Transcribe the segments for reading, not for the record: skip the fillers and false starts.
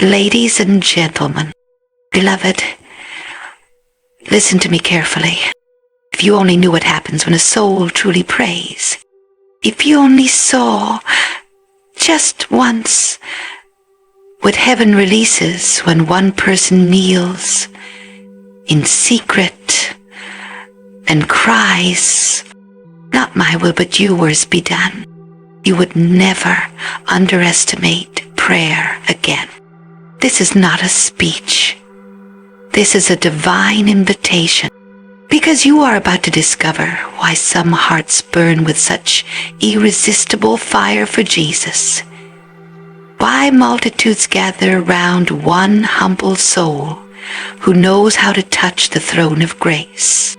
Ladies and gentlemen, beloved, listen to me carefully. If you only knew what happens when a soul truly prays, if you only saw just once what heaven releases when one person kneels in secret and cries, "Not my will but yours be done," you would never underestimate prayer again. This is not a speech. This is a divine invitation, because you are about to discover why some hearts burn with such irresistible fire for Jesus. Why multitudes gather round one humble soul who knows how to touch the throne of grace.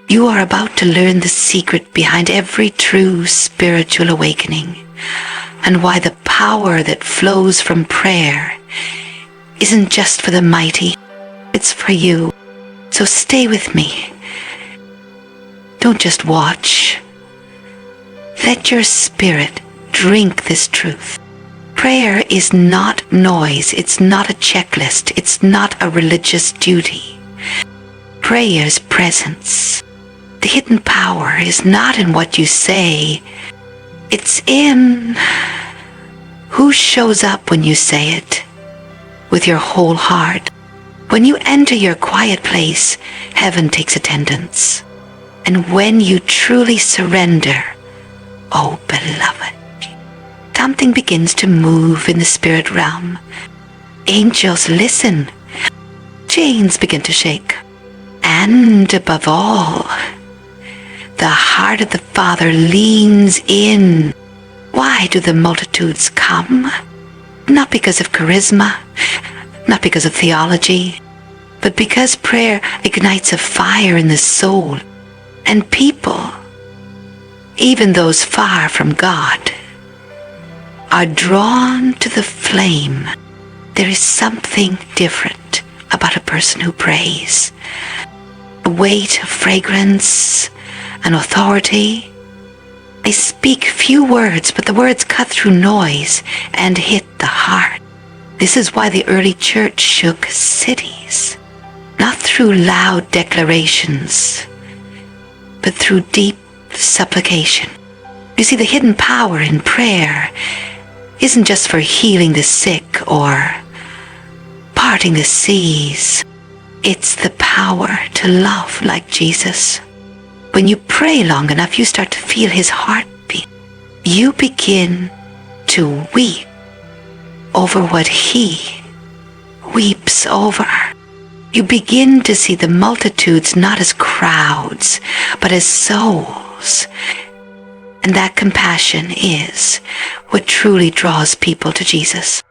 You are about to learn the secret behind every true spiritual awakening, and why the power that flows from prayer isn't just for the mighty, it's for you. So stay with me. Don't just watch. Let your spirit drink this truth. Prayer is not noise, it's not a checklist, it's not a religious duty. Prayer's presence. The hidden power is not in what you say, it's in who shows up when you say it with your whole heart. When you enter your quiet place, heaven takes attendance. And when you truly surrender, oh beloved, something begins to move in the spirit realm. Angels listen. Chains begin to shake. And above all, the heart of the Father leans in. Why do the multitudes come? Not because of charisma, not because of theology, but because prayer ignites a fire in the soul, and people, even those far from God, are drawn to the flame. There is something different about a person who prays. A weight of fragrance, an authority. They speak few words, but the words cut through noise and hit the heart. This is why the early church shook cities, not through loud declarations, but through deep supplication. You see, the hidden power in prayer isn't just for healing the sick or parting the seas. It's the power to love like Jesus. When you pray long enough, you start to feel his heartbeat. You begin to weep over what he weeps over. You begin to see the multitudes not as crowds, but as souls. And that compassion is what truly draws people to Jesus.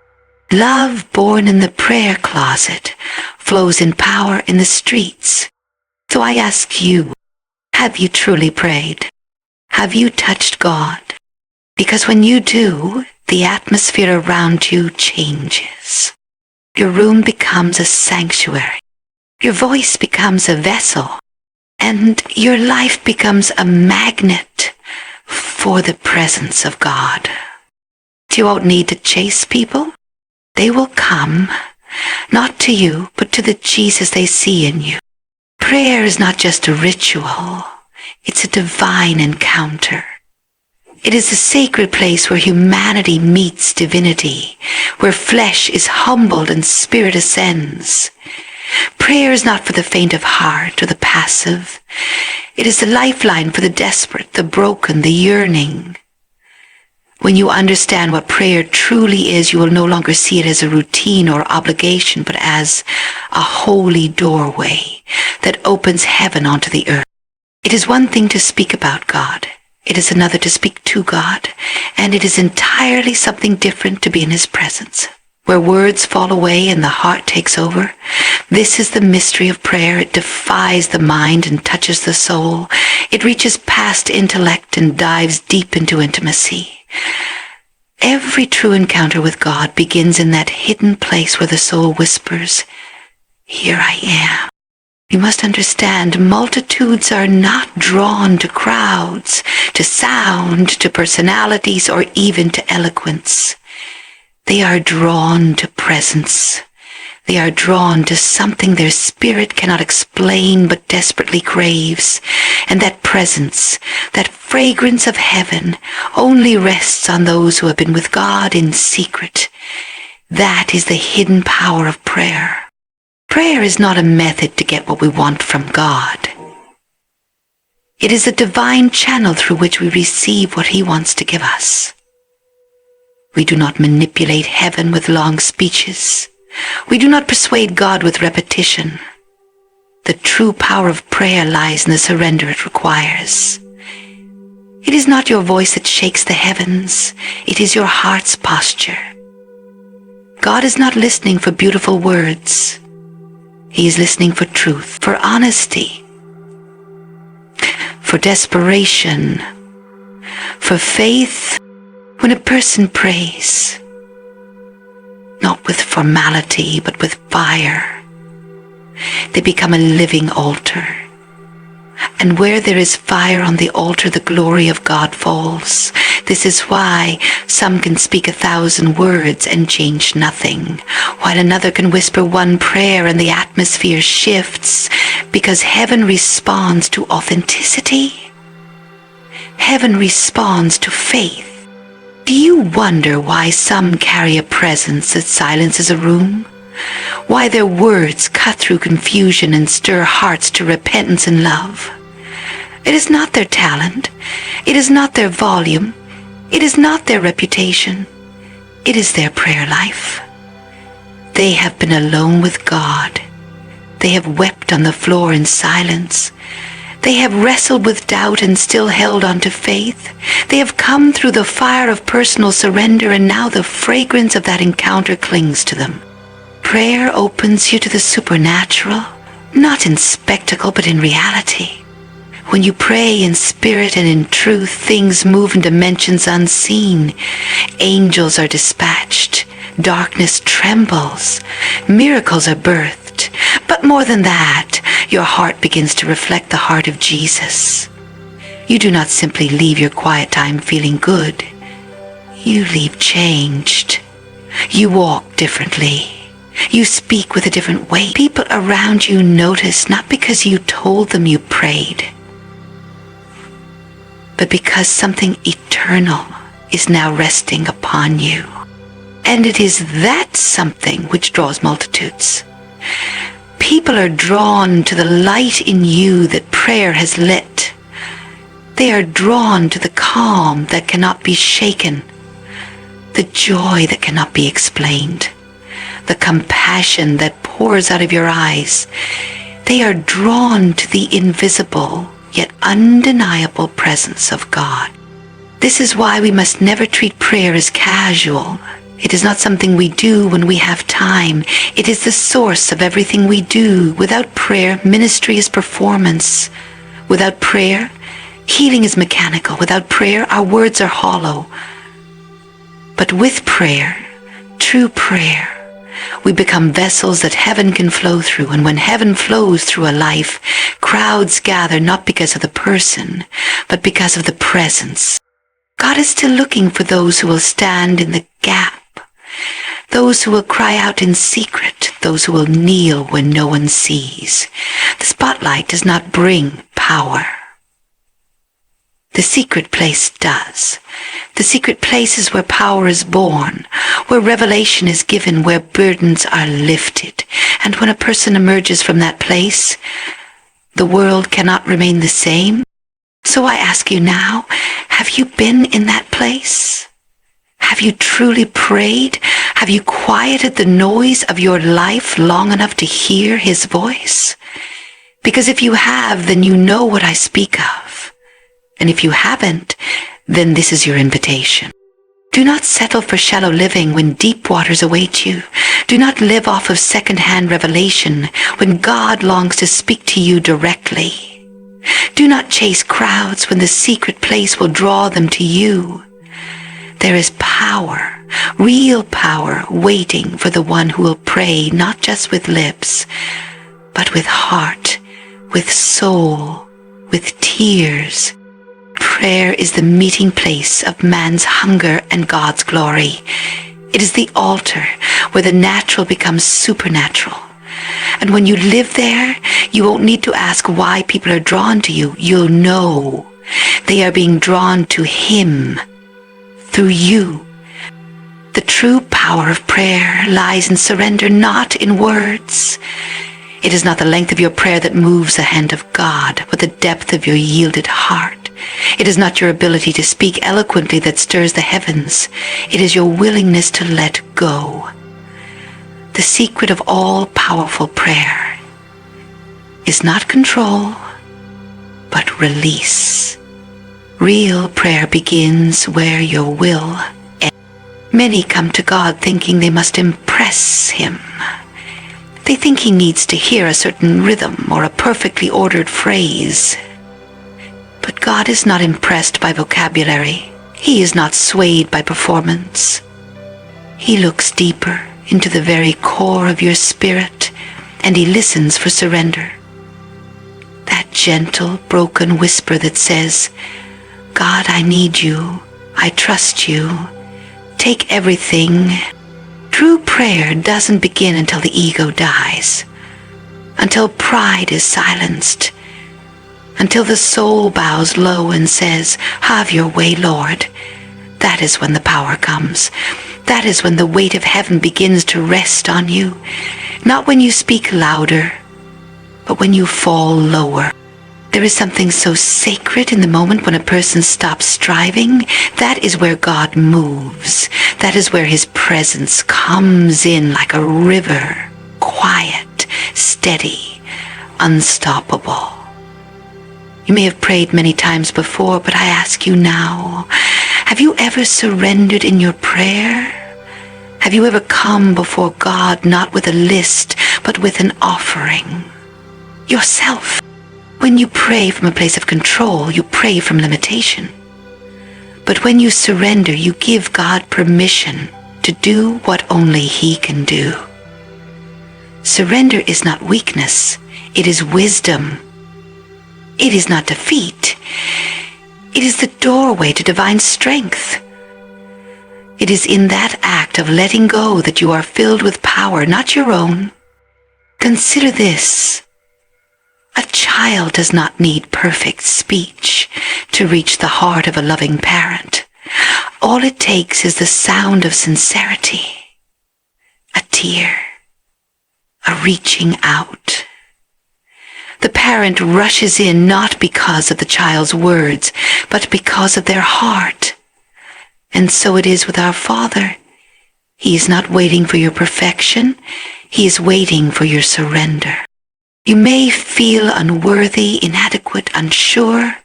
Love born in the prayer closet flows in power in the streets. So I ask you, have you truly prayed? Have you touched God? Because when you do, the atmosphere around you changes. Your room becomes a sanctuary. Your voice becomes a vessel. And your life becomes a magnet for the presence of God. You won't need to chase people. They will come, not to you, but to the Jesus they see in you. Prayer is not just a ritual. It's a divine encounter. It is a sacred place where humanity meets divinity, where flesh is humbled and spirit ascends. Prayer is not for the faint of heart or the passive. It is the lifeline for the desperate, the broken, the yearning. When you understand what prayer truly is, you will no longer see it as a routine or obligation, but as a holy doorway that opens heaven onto the earth. It is one thing to speak about God. It is another to speak to God. And it is entirely something different to be in his presence, where words fall away and the heart takes over. This is the mystery of prayer. It defies the mind and touches the soul. It reaches past intellect and dives deep into intimacy. Every true encounter with God begins in that hidden place where the soul whispers, "Here I am." You must understand, multitudes are not drawn to crowds, to sound, to personalities, or even to eloquence. They are drawn to presence. They are drawn to something their spirit cannot explain but desperately craves. And that presence, that fragrance of heaven, only rests on those who have been with God in secret. That is the hidden power of prayer. Prayer is not a method to get what we want from God. It is a divine channel through which we receive what He wants to give us. We do not manipulate heaven with long speeches. We do not persuade God with repetition. The true power of prayer lies in the surrender it requires. It is not your voice that shakes the heavens. It is your heart's posture. God is not listening for beautiful words. He is listening for truth, for honesty, for desperation, for faith. When a person prays, not with formality, but with fire, they become a living altar. And where there is fire on the altar, the glory of God falls. This is why some can speak 1,000 words and change nothing, while another can whisper one prayer and the atmosphere shifts, because heaven responds to authenticity. Heaven responds to faith. Do you wonder why some carry a presence that silences a room? Why their words cut through confusion and stir hearts to repentance and love? It is not their talent. It is not their volume. It is not their reputation. It is their prayer life. They have been alone with God. They have wept on the floor in silence. They have wrestled with doubt and still held on to faith. They have come through the fire of personal surrender, and now the fragrance of that encounter clings to them. Prayer opens you to the supernatural, not in spectacle but in reality. When you pray in spirit and in truth, things move in dimensions unseen. Angels are dispatched. Darkness trembles. Miracles are birthed. But more than that, your heart begins to reflect the heart of Jesus. You do not simply leave your quiet time feeling good. You leave changed. You walk differently. You speak with a different weight. People around you notice not because you told them you prayed, but because something eternal is now resting upon you. And it is that something which draws multitudes. People are drawn to the light in you that prayer has lit. They are drawn to the calm that cannot be shaken, the joy that cannot be explained, the compassion that pours out of your eyes. They are drawn to the invisible yet undeniable presence of God. This is why we must never treat prayer as casual. It is not something we do when we have time. It is the source of everything we do. Without prayer, ministry is performance. Without prayer, healing is mechanical. Without prayer, our words are hollow. But with prayer, true prayer, we become vessels that heaven can flow through. And when heaven flows through a life, crowds gather not because of the person, but because of the presence. God is still looking for those who will stand in the gap, those who will cry out in secret, those who will kneel when no one sees. The spotlight does not bring power. The secret place does. The secret place is where power is born, where revelation is given, where burdens are lifted. And when a person emerges from that place, the world cannot remain the same. So I ask you now, have you been in that place? Have you truly prayed? Have you quieted the noise of your life long enough to hear His voice? Because if you have, then you know what I speak of. And if you haven't, then this is your invitation. Do not settle for shallow living when deep waters await you. Do not live off of second-hand revelation when God longs to speak to you directly. Do not chase crowds when the secret place will draw them to you. There is power, real power, waiting for the one who will pray not just with lips, but with heart, with soul, with tears. Prayer is the meeting place of man's hunger and God's glory. It is the altar where the natural becomes supernatural. And when you live there, you won't need to ask why people are drawn to you. You'll know they are being drawn to Him through you. The true power of prayer lies in surrender, not in words. It is not the length of your prayer that moves the hand of God, but the depth of your yielded heart. It is not your ability to speak eloquently that stirs the heavens. It is your willingness to let go. The secret of all powerful prayer is not control, but release. Real prayer begins where your will ends. Many come to God thinking they must impress Him. They think He needs to hear a certain rhythm or a perfectly ordered phrase. But God is not impressed by vocabulary. He is not swayed by performance. He looks deeper into the very core of your spirit, and He listens for surrender. That gentle, broken whisper that says, God, I need you. I trust you. Take everything. True prayer doesn't begin until the ego dies, until pride is silenced, until the soul bows low and says, have your way, Lord. That is when the power comes. That is when the weight of heaven begins to rest on you. Not when you speak louder, but when you fall lower. There is something so sacred in the moment when a person stops striving. That is where God moves. That is where His presence comes in like a river, quiet, steady, unstoppable. You may have prayed many times before, but I ask you now, have you ever surrendered in your prayer? Have you ever come before God not with a list, but with an offering? Yourself. When you pray from a place of control, you pray from limitation. But when you surrender, you give God permission to do what only He can do. Surrender is not weakness, it is wisdom. It is not defeat. It is the doorway to divine strength. It is in that act of letting go that you are filled with power, not your own. Consider this. A child does not need perfect speech to reach the heart of a loving parent. All it takes is the sound of sincerity, a tear, a reaching out. The parent rushes in not because of the child's words, but because of their heart. And so it is with our Father. He is not waiting for your perfection. He is waiting for your surrender. You may feel unworthy, inadequate, unsure.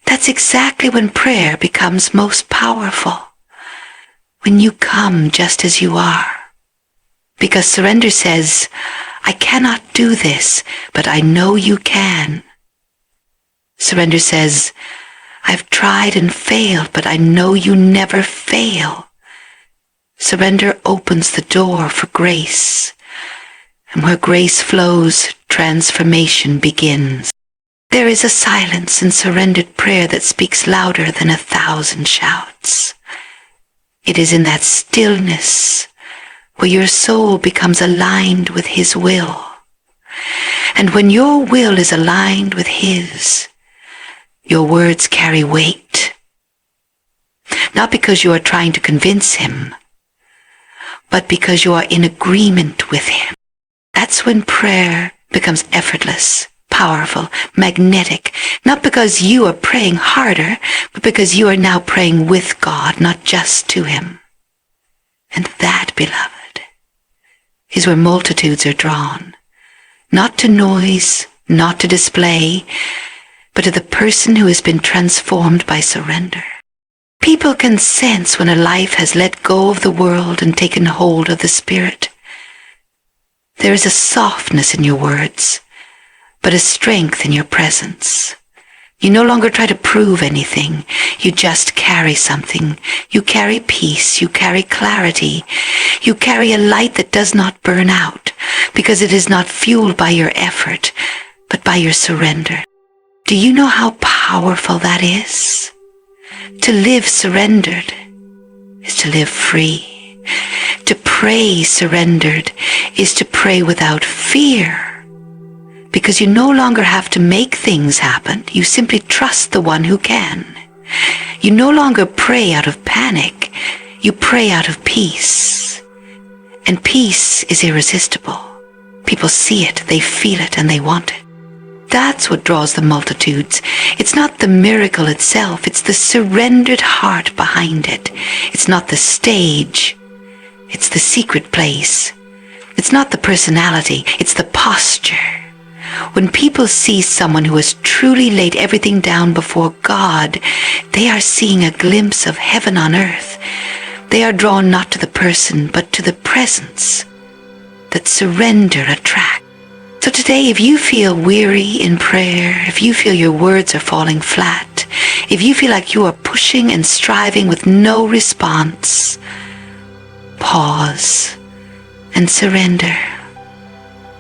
That's exactly when prayer becomes most powerful. When you come just as you are. Because surrender says, I cannot do this, but I know you can. Surrender says, I've tried and failed, but I know you never fail. Surrender opens the door for grace. And where grace flows, transformation begins. There is a silence in surrendered prayer that speaks louder than 1,000 shouts. It is in that stillness where your soul becomes aligned with His will. And when your will is aligned with His, your words carry weight. Not because you are trying to convince Him, but because you are in agreement with Him. That's when prayer becomes effortless, powerful, magnetic, not because you are praying harder, but because you are now praying with God, not just to Him. And that, beloved, is where multitudes are drawn, not to noise, not to display, but to the person who has been transformed by surrender. People can sense when a life has let go of the world and taken hold of the Spirit. There is a softness in your words, but a strength in your presence. You no longer try to prove anything. You just carry something. You carry peace. You carry clarity. You carry a light that does not burn out, because it is not fueled by your effort, but by your surrender. Do you know how powerful that is? To live surrendered is to live free. To pray surrendered is to pray without fear, because you no longer have to make things happen. You simply trust the one who can. You no longer pray out of panic. You pray out of peace. And peace is irresistible. People see it, they feel it, and they want it. That's what draws the multitudes. It's not the miracle itself, it's the surrendered heart behind it. It's not the stage, it's the secret place. It's not the personality, it's the posture. When people see someone who has truly laid everything down before God, they are seeing a glimpse of heaven on earth. They are drawn not to the person, but to the presence that surrender attracts. So today, if you feel weary in prayer, if you feel your words are falling flat, if you feel like you are pushing and striving with no response, pause and surrender.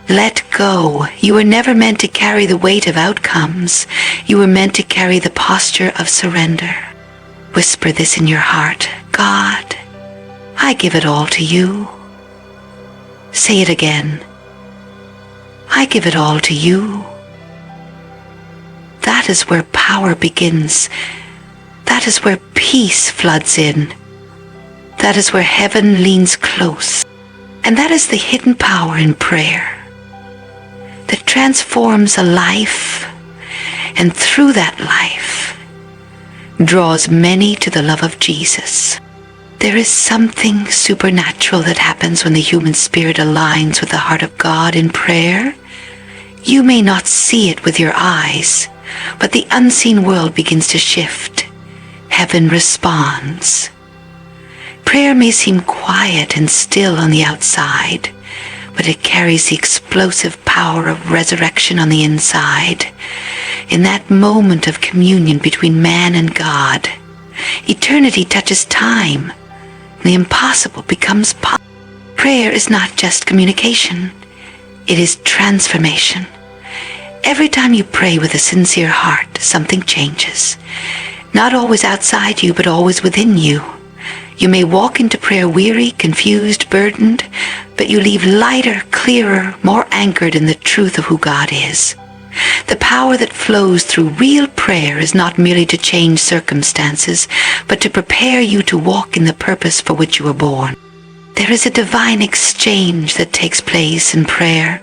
Let go. You were never meant to carry the weight of outcomes. You were meant to carry the posture of surrender. Whisper this in your heart. God, I give it all to you. Say it again. I give it all to you. That is where power begins. That is where peace floods in. That is where heaven leans close. And that is the hidden power in prayer that transforms a life, and through that life draws many to the love of Jesus. There is something supernatural that happens when the human spirit aligns with the heart of God in prayer. You may not see it with your eyes, but the unseen world begins to shift. Heaven responds. Prayer may seem quiet and still on the outside, but it carries the explosive power of resurrection on the inside. In that moment of communion between man and God, eternity touches time. The impossible becomes possible. Prayer is not just communication. It is transformation. Every time you pray with a sincere heart, something changes. Not always outside you, but always within you. You may walk into prayer weary, confused, burdened, but you leave lighter, clearer, more anchored in the truth of who God is. The power that flows through real prayer is not merely to change circumstances, but to prepare you to walk in the purpose for which you were born. There is a divine exchange that takes place in prayer.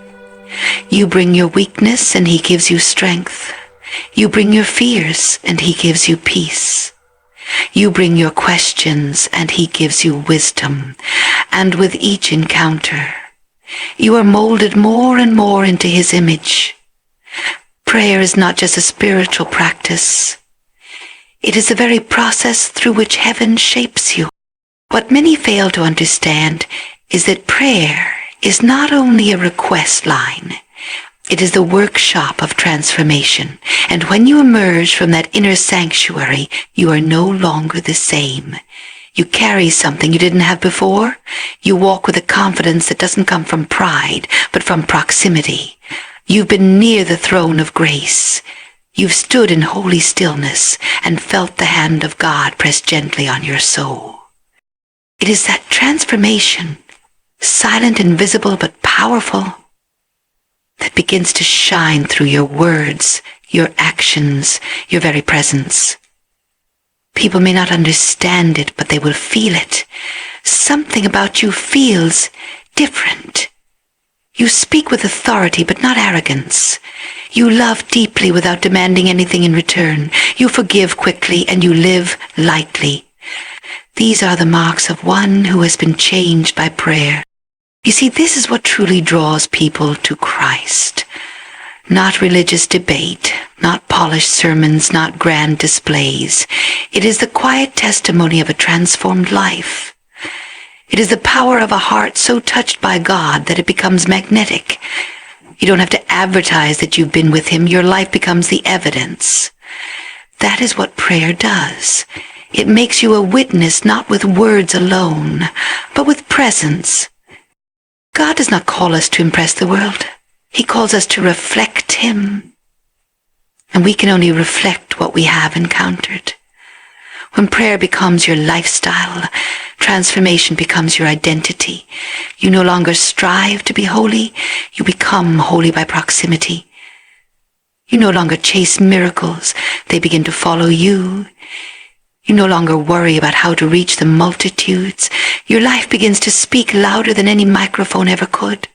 You bring your weakness and He gives you strength. You bring your fears and He gives you peace. You bring your questions and He gives you wisdom. And with each encounter, you are molded more and more into His image. Prayer is not just a spiritual practice. It is the very process through which heaven shapes you. What many fail to understand is that prayer is not only a request line. It is the workshop of transformation. And when you emerge from that inner sanctuary, you are no longer the same. You carry something you didn't have before. You walk with a confidence that doesn't come from pride, but from proximity. You've been near the throne of grace. You've stood in holy stillness and felt the hand of God press gently on your soul. It is that transformation, silent and visible but powerful, that begins to shine through your words, your actions, your very presence. People may not understand it, but they will feel it. Something about you feels different. You speak with authority, but not arrogance. You love deeply without demanding anything in return. You forgive quickly and you live lightly. These are the marks of one who has been changed by prayer. You see, this is what truly draws people to Christ. Not religious debate, not polished sermons, not grand displays. It is the quiet testimony of a transformed life. It is the power of a heart so touched by God that it becomes magnetic. You don't have to advertise that you've been with Him. Your life becomes the evidence. That is what prayer does. It makes you a witness not with words alone, but with presence. God does not call us to impress the world. He calls us to reflect Him. And we can only reflect what we have encountered. When prayer becomes your lifestyle, transformation becomes your identity. You no longer strive to be holy, you become holy by proximity. You no longer chase miracles, they begin to follow you. You no longer worry about how to reach the multitudes. Your life begins to speak louder than any microphone ever could.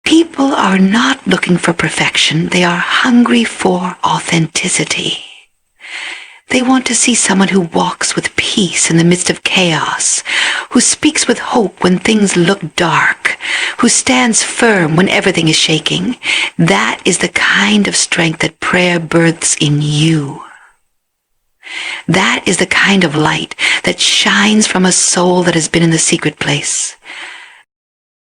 People are not looking for perfection, they are hungry for authenticity. They want to see someone who walks with peace in the midst of chaos, who speaks with hope when things look dark, who stands firm when everything is shaking. That is the kind of strength that prayer births in you. That is the kind of light that shines from a soul that has been in the secret place.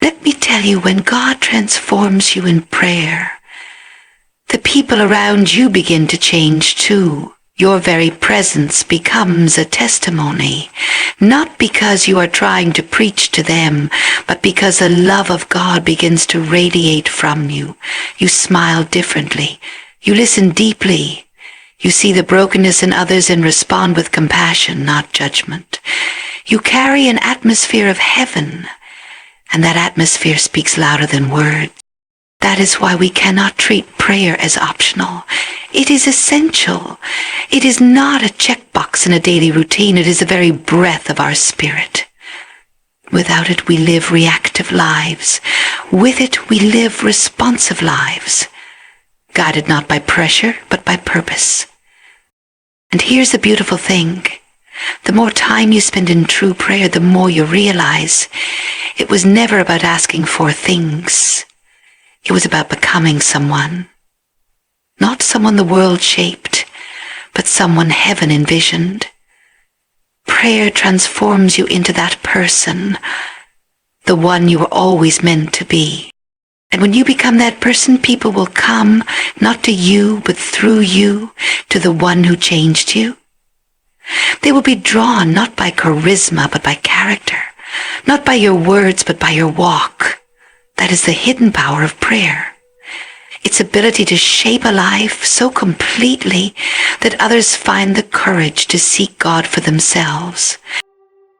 Let me tell you, when God transforms you in prayer, the people around you begin to change too. Your very presence becomes a testimony, not because you are trying to preach to them, but because the love of God begins to radiate from you. You smile differently. You listen deeply. You see the brokenness in others and respond with compassion, not judgment. You carry an atmosphere of heaven, and that atmosphere speaks louder than words. That is why we cannot treat prayer as optional. It is essential. It is not a checkbox in a daily routine. It is the very breath of our spirit. Without it, we live reactive lives. With it, we live responsive lives, guided not by pressure, but by purpose. And here's the beautiful thing. The more time you spend in true prayer, the more you realize it was never about asking for things. It was about becoming someone. Not someone the world shaped, but someone heaven envisioned. Prayer transforms you into that person, the one you were always meant to be. And when you become that person, people will come, not to you, but through you, to the one who changed you. They will be drawn not by charisma, but by character, not by your words, but by your walk. That is the hidden power of prayer. Its ability to shape a life so completely that others find the courage to seek God for themselves.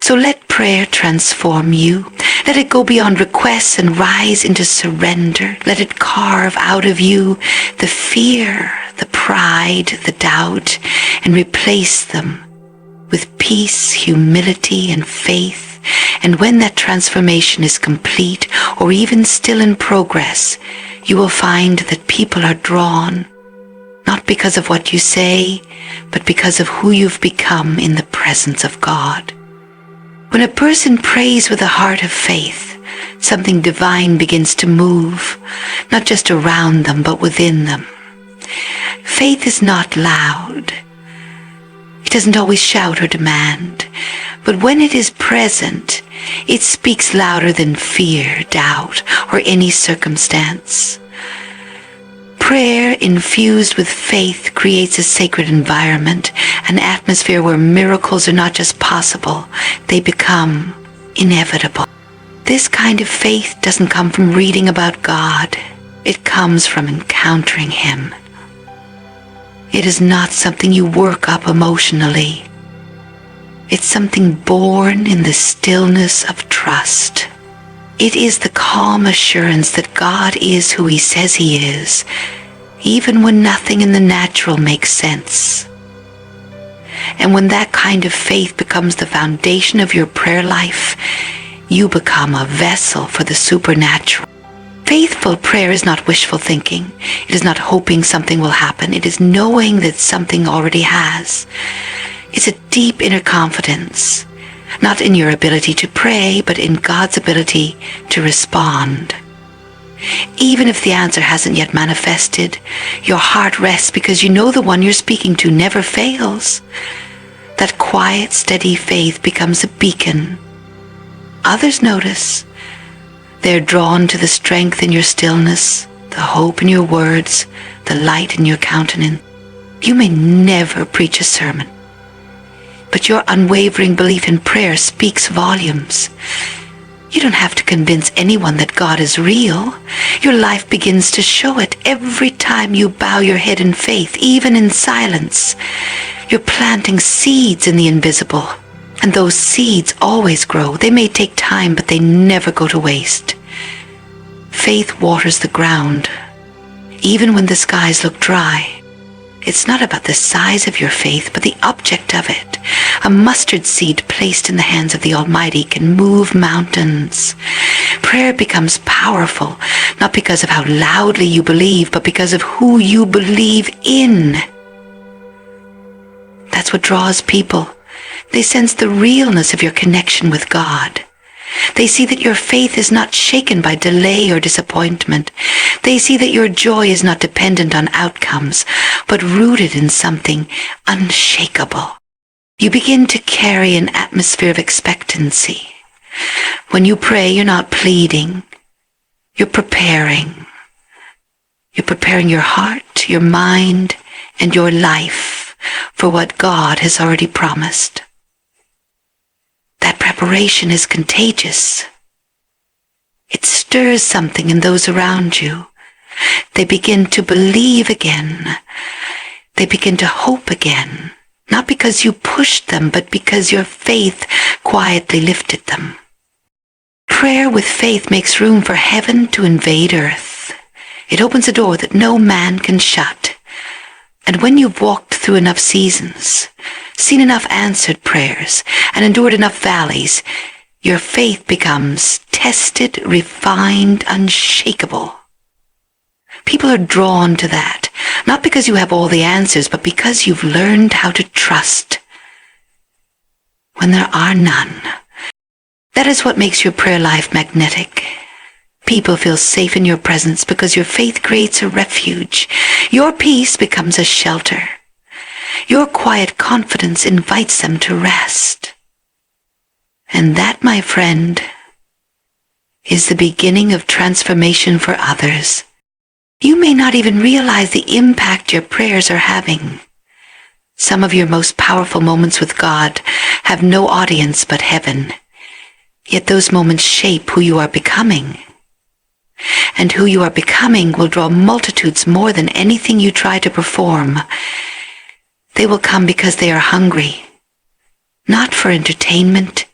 So let prayer transform you. Let it go beyond requests and rise into surrender. Let it carve out of you the fear, the pride, the doubt, and replace them with peace, humility, and faith. And when that transformation is complete, or even still in progress, you will find that people are drawn, not because of what you say, but because of who you've become in the presence of God. When a person prays with a heart of faith, something divine begins to move, not just around them, but within them. Faith is not loud. It doesn't always shout or demand, but when it is present, it speaks louder than fear, doubt, or any circumstance. Prayer infused with faith creates a sacred environment, an atmosphere where miracles are not just possible, they become inevitable. This kind of faith doesn't come from reading about God. It comes from encountering Him. It is not something you work up emotionally. It's something born in the stillness of trust. It is the calm assurance that God is who He says He is, even when nothing in the natural makes sense. And when that kind of faith becomes the foundation of your prayer life, you become a vessel for the supernatural. Faithful prayer is not wishful thinking. It is not hoping something will happen. It is knowing that something already has. It's a deep inner confidence, not in your ability to pray, but in God's ability to respond. Even if the answer hasn't yet manifested, your heart rests because you know the one you're speaking to never fails. That quiet, steady faith becomes a beacon. Others notice. They're drawn to the strength in your stillness, the hope in your words, the light in your countenance. You may never preach a sermon, but your unwavering belief in prayer speaks volumes. You don't have to convince anyone that God is real. Your life begins to show it every time you bow your head in faith, even in silence. You're planting seeds in the invisible, and those seeds always grow. They may take time, but they never go to waste. Faith waters the ground, even when the skies look dry. It's not about the size of your faith, but the object of it. A mustard seed placed in the hands of the Almighty can move mountains. Prayer becomes powerful, not because of how loudly you believe, but because of who you believe in. That's what draws people. They sense the realness of your connection with God. They see that your faith is not shaken by delay or disappointment. They see that your joy is not dependent on outcomes, but rooted in something unshakable. You begin to carry an atmosphere of expectancy. When you pray, you're not pleading. You're preparing. You're preparing your heart, your mind, and your life for what God has already promised. That preparation is contagious. It stirs something in those around you. They begin to believe again. They begin to hope again, not because you pushed them, but because your faith quietly lifted them. Prayer with faith makes room for heaven to invade earth. It opens a door that no man can shut. And when you've walked through enough seasons, seen enough answered prayers, and endured enough valleys, your faith becomes tested, refined, unshakable. People are drawn to that, not because you have all the answers, but because you've learned how to trust when there are none. That is what makes your prayer life magnetic. People feel safe in your presence because your faith creates a refuge. Your peace becomes a shelter. Your quiet confidence invites them to rest. And that, my friend, is the beginning of transformation for others. You may not even realize the impact your prayers are having. Some of your most powerful moments with God have no audience but heaven. Yet those moments shape who you are becoming. And who you are becoming will draw multitudes more than anything you try to perform. They will come because they are hungry, not for entertainment,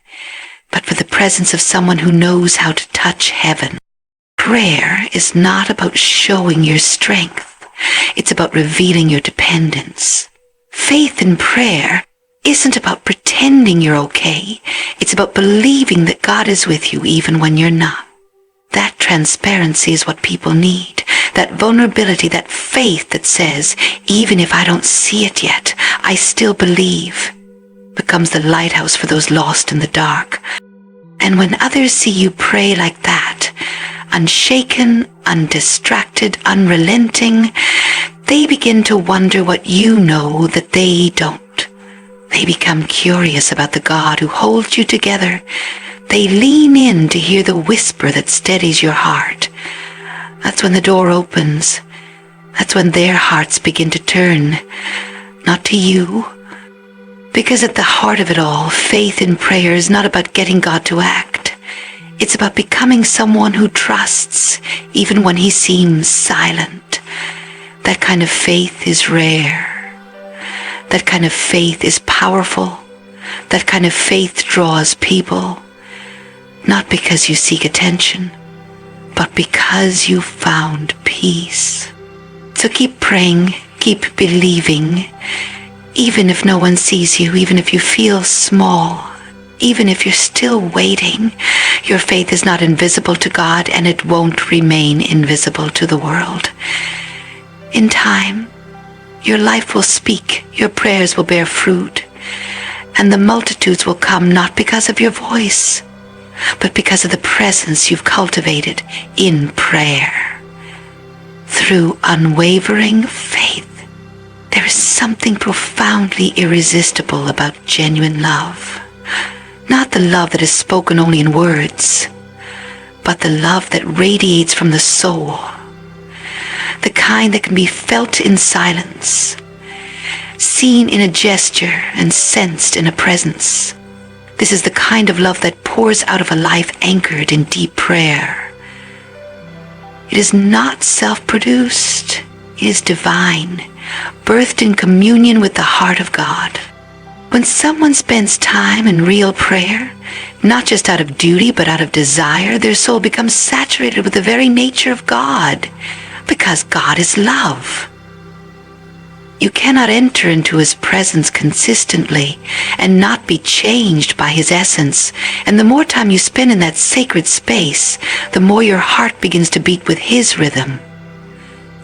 but for the presence of someone who knows how to touch heaven. Prayer is not about showing your strength. It's about revealing your dependence. Faith in prayer isn't about pretending you're okay. It's about believing that God is with you even when you're not. That transparency is what people need. That vulnerability, that faith that says, even if I don't see it yet, I still believe, becomes the lighthouse for those lost in the dark. And when others see you pray like that, unshaken, undistracted, unrelenting, they begin to wonder what you know that they don't. They become curious about the God who holds you together. They lean in to hear the whisper that steadies your heart. That's when the door opens. That's when their hearts begin to turn, not to you. Because at the heart of it all, faith in prayer is not about getting God to act. It's about becoming someone who trusts, even when he seems silent. That kind of faith is rare. That kind of faith is powerful. That kind of faith draws people. Not because you seek attention, but because you found peace. So keep praying, keep believing, even if no one sees you, even if you feel small, even if you're still waiting. Your faith is not invisible to God, and it won't remain invisible to the world. In time, your life will speak, your prayers will bear fruit, and the multitudes will come not because of your voice, but because of the presence you've cultivated in prayer. Through unwavering faith, there is something profoundly irresistible about genuine love. Not the love that is spoken only in words, but the love that radiates from the soul. The kind that can be felt in silence, seen in a gesture, and sensed in a presence. This is the kind of love that pours out of a life anchored in deep prayer. It is not self-produced. It is divine, birthed in communion with the heart of God. When someone spends time in real prayer, not just out of duty but out of desire, their soul becomes saturated with the very nature of God, because God is love. You cannot enter into His presence consistently and not be changed by His essence. And the more time you spend in that sacred space, the more your heart begins to beat with His rhythm.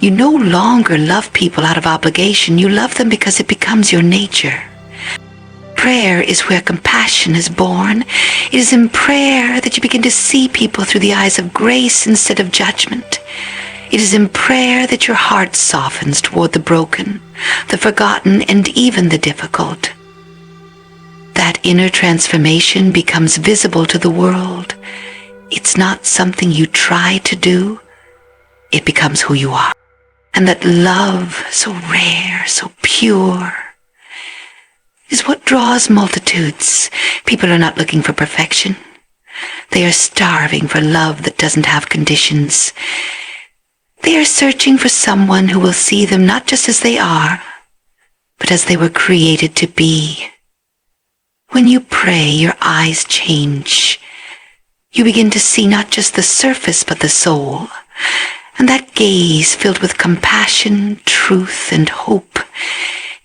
You no longer love people out of obligation. You love them because it becomes your nature. Prayer is where compassion is born. It is in prayer that you begin to see people through the eyes of grace instead of judgment. It is in prayer that your heart softens toward the broken, the forgotten, and even the difficult. That inner transformation becomes visible to the world. It's not something you try to do. It becomes who you are. And that love, so rare, so pure, is what draws multitudes. People are not looking for perfection. They are starving for love that doesn't have conditions. They are searching for someone who will see them not just as they are, but as they were created to be. When you pray, your eyes change. You begin to see not just the surface, but the soul. And that gaze, filled with compassion, truth, and hope,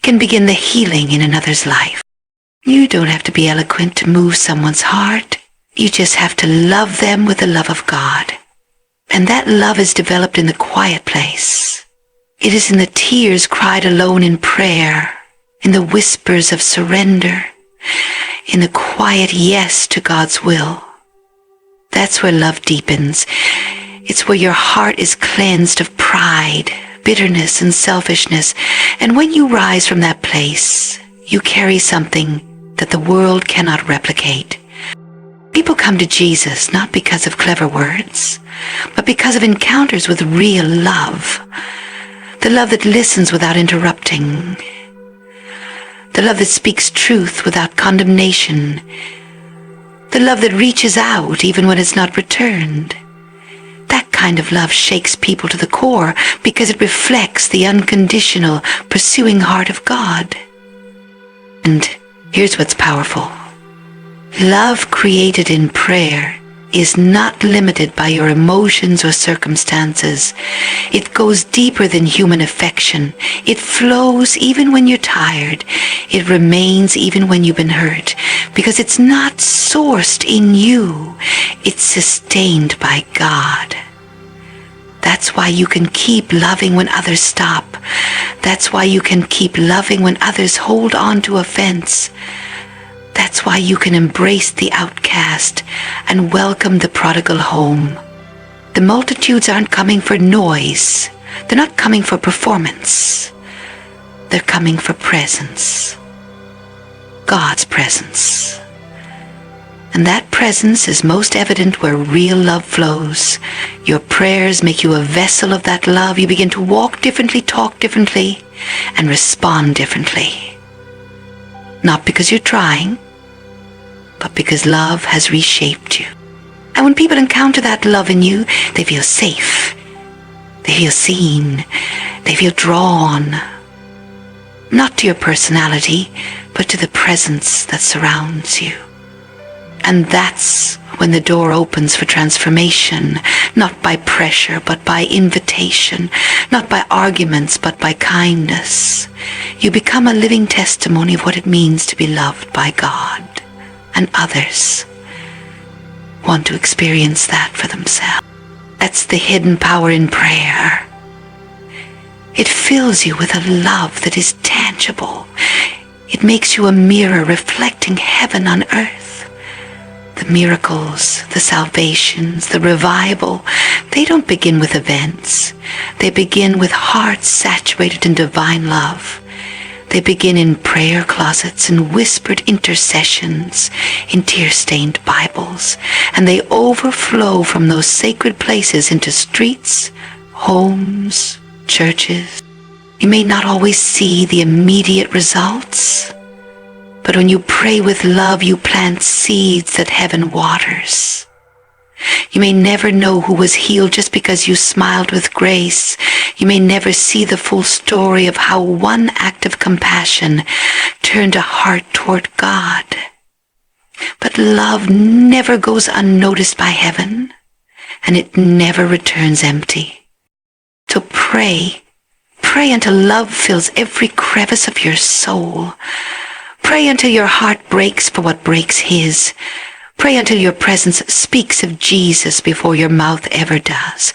can begin the healing in another's life. You don't have to be eloquent to move someone's heart. You just have to love them with the love of God. And that love is developed in the quiet place. It is in the tears cried alone in prayer, in the whispers of surrender, in the quiet yes to God's will. That's where love deepens. It's where your heart is cleansed of pride, bitterness, and selfishness. And when you rise from that place, you carry something that the world cannot replicate. People come to Jesus not because of clever words, but because of encounters with real love. The love that listens without interrupting. The love that speaks truth without condemnation. The love that reaches out even when it's not returned. That kind of love shakes people to the core because it reflects the unconditional, pursuing heart of God. And here's what's powerful. Love created in prayer is not limited by your emotions or circumstances. It goes deeper than human affection. It flows even when you're tired. It remains even when you've been hurt, because it's not sourced in you. It's sustained by God. That's why you can keep loving when others stop. That's why you can keep loving when others hold on to offense. That's why you can embrace the outcast and welcome the prodigal home. The multitudes aren't coming for noise. They're not coming for performance. They're coming for presence. God's presence. And that presence is most evident where real love flows. Your prayers make you a vessel of that love. You begin to walk differently, talk differently, and respond differently. Not because you're trying, but because love has reshaped you. And when people encounter that love in you, they feel safe. They feel seen. They feel drawn. Not to your personality, but to the presence that surrounds you. And that's when the door opens for transformation, not by pressure, but by invitation, not by arguments, but by kindness. You become a living testimony of what it means to be loved by God, and others want to experience that for themselves. That's the hidden power in prayer. It fills you with a love that is tangible. It makes you a mirror reflecting heaven on earth. The miracles, the salvations, the revival, they don't begin with events. They begin with hearts saturated in divine love. They begin in prayer closets and whispered intercessions, in tear-stained Bibles, and they overflow from those sacred places into streets, homes, churches. You may not always see the immediate results, But when you pray with love, you plant seeds that heaven waters. You may never know who was healed just because you smiled with grace. You may never see the full story of how one act of compassion turned a heart toward God. But love never goes unnoticed by heaven, and it never returns empty. So pray until love fills every crevice of your soul. Pray until your heart breaks for what breaks His. Pray until your presence speaks of Jesus before your mouth ever does.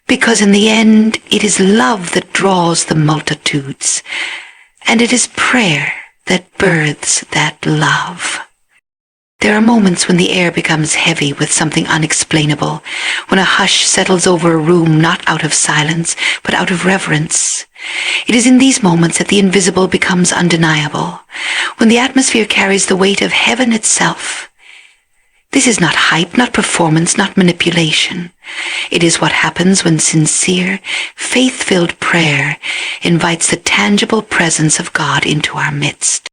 Because in the end, it is love that draws the multitudes, and it is prayer that births that love. There are moments when the air becomes heavy with something unexplainable, when a hush settles over a room not out of silence, but out of reverence. It is in these moments that the invisible becomes undeniable, when the atmosphere carries the weight of heaven itself. This is not hype, not performance, not manipulation. It is what happens when sincere, faith-filled prayer invites the tangible presence of God into our midst.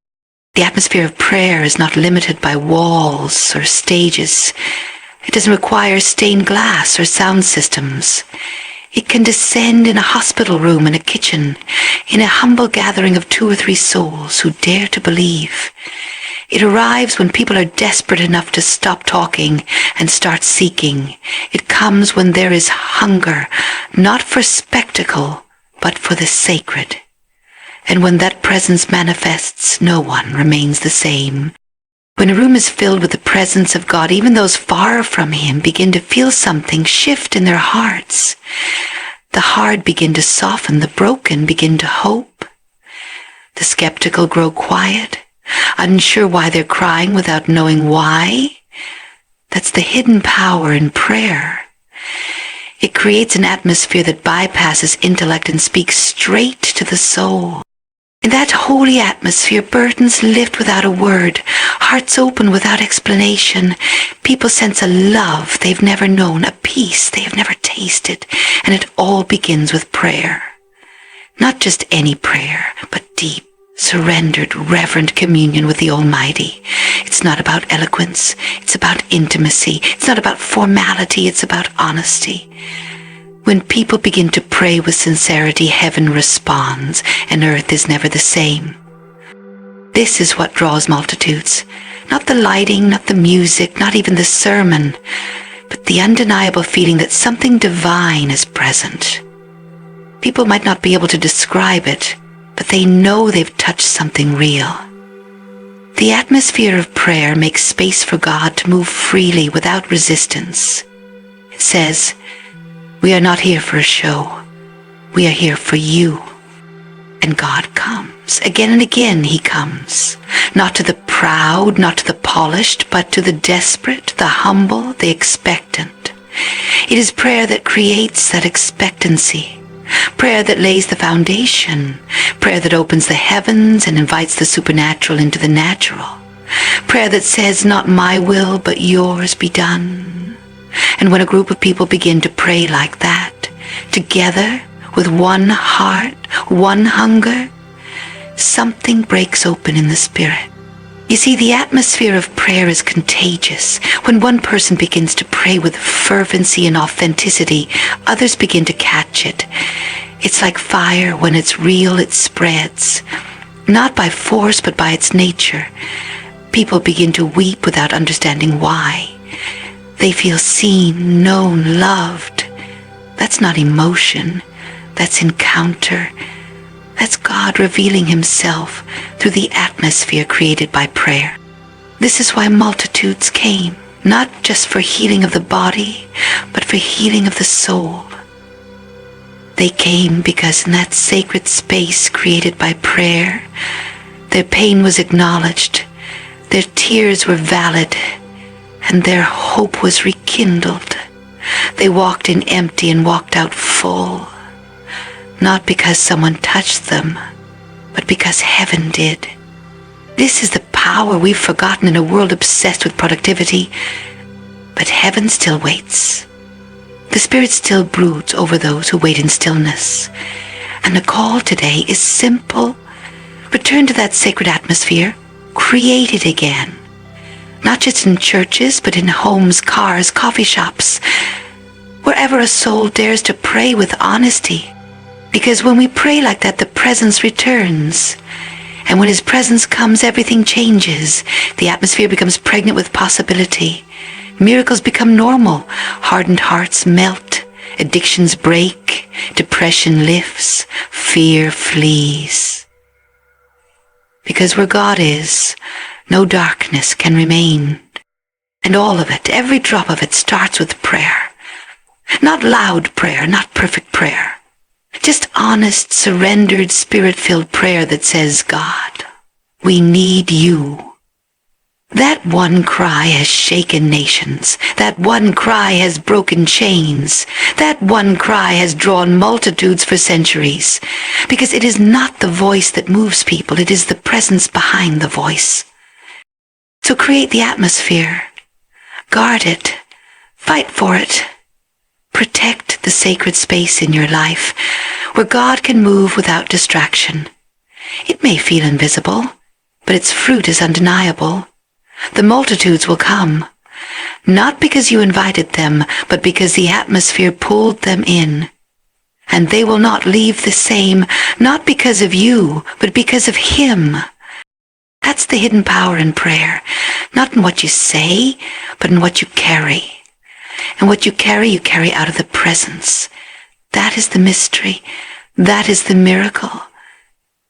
The atmosphere of prayer is not limited by walls or stages. It doesn't require stained glass or sound systems. It can descend in a hospital room, in a kitchen, in a humble gathering of 2 or 3 souls who dare to believe. It arrives when people are desperate enough to stop talking and start seeking. It comes when there is hunger, not for spectacle, but for the sacred. And when that presence manifests, no one remains the same. When a room is filled with the presence of God, even those far from Him begin to feel something shift in their hearts. The hard begin to soften, the broken begin to hope. The skeptical grow quiet, unsure why they're crying without knowing why. That's the hidden power in prayer. It creates an atmosphere that bypasses intellect and speaks straight to the soul. In that holy atmosphere, burdens lift without a word, hearts open without explanation. People sense a love they've never known, a peace they have never tasted, and it all begins with prayer. Not just any prayer, but deep, surrendered, reverent communion with the Almighty. It's not about eloquence, it's about intimacy. It's not about formality, it's about honesty. When people begin to pray with sincerity, heaven responds, and earth is never the same. This is what draws multitudes. Not the lighting, not the music, not even the sermon, but the undeniable feeling that something divine is present. People might not be able to describe it, but they know they've touched something real. The atmosphere of prayer makes space for God to move freely without resistance. It says, "We are not here for a show. We are here for you." And God comes. Again and again He comes. Not to the proud, not to the polished, but to the desperate, the humble, the expectant. It is prayer that creates that expectancy. Prayer that lays the foundation. Prayer that opens the heavens and invites the supernatural into the natural. Prayer that says, "Not my will, but yours be done." And when a group of people begin to pray like that, together, with one heart, one hunger, something breaks open in the spirit. You see, the atmosphere of prayer is contagious. When one person begins to pray with fervency and authenticity, others begin to catch it. It's like fire. When it's real, it spreads. Not by force, but by its nature. People begin to weep without understanding why. They feel seen, known, loved. That's not emotion. That's encounter. That's God revealing Himself through the atmosphere created by prayer. This is why multitudes came, not just for healing of the body, but for healing of the soul. They came because in that sacred space created by prayer, their pain was acknowledged, their tears were valid, and their hope was rekindled. They walked in empty and walked out full. Not because someone touched them, but because heaven did. This is the power we've forgotten in a world obsessed with productivity. But heaven still waits. The Spirit still broods over those who wait in stillness. And the call today is simple. Return to that sacred atmosphere. created again. Not just in churches, but in homes, cars, coffee shops, wherever a soul dares to pray with honesty. Because when we pray like that, the presence returns. And when his presence comes, everything changes. The atmosphere becomes pregnant with possibility. Miracles become normal. Hardened hearts melt. Addictions break. Depression lifts. Fear flees. Because where God is, no darkness can remain. And all of it, every drop of it, starts with prayer. Not loud prayer, not perfect prayer. Just honest, surrendered, spirit-filled prayer that says, God, we need you. That one cry has shaken nations. That one cry has broken chains. That one cry has drawn multitudes for centuries. Because it is not the voice that moves people, it is the presence behind the voice. So create the atmosphere. Guard it. Fight for it. Protect the sacred space in your life where God can move without distraction. It may feel invisible, but its fruit is undeniable. The multitudes will come, not because you invited them, but because the atmosphere pulled them in. And they will not leave the same, not because of you, but because of Him. That's the hidden power in prayer, not in what you say, but in what you carry. And what you carry out of the presence. That is the mystery. That is the miracle.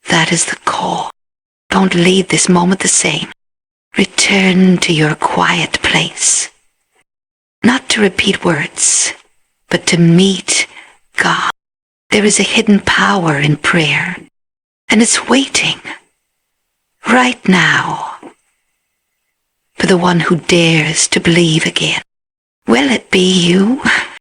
That is the call. Don't leave this moment the same. Return to your quiet place. Not to repeat words, but to meet God. There is a hidden power in prayer, and it's waiting right now for the one who dares to believe again. Will it be you?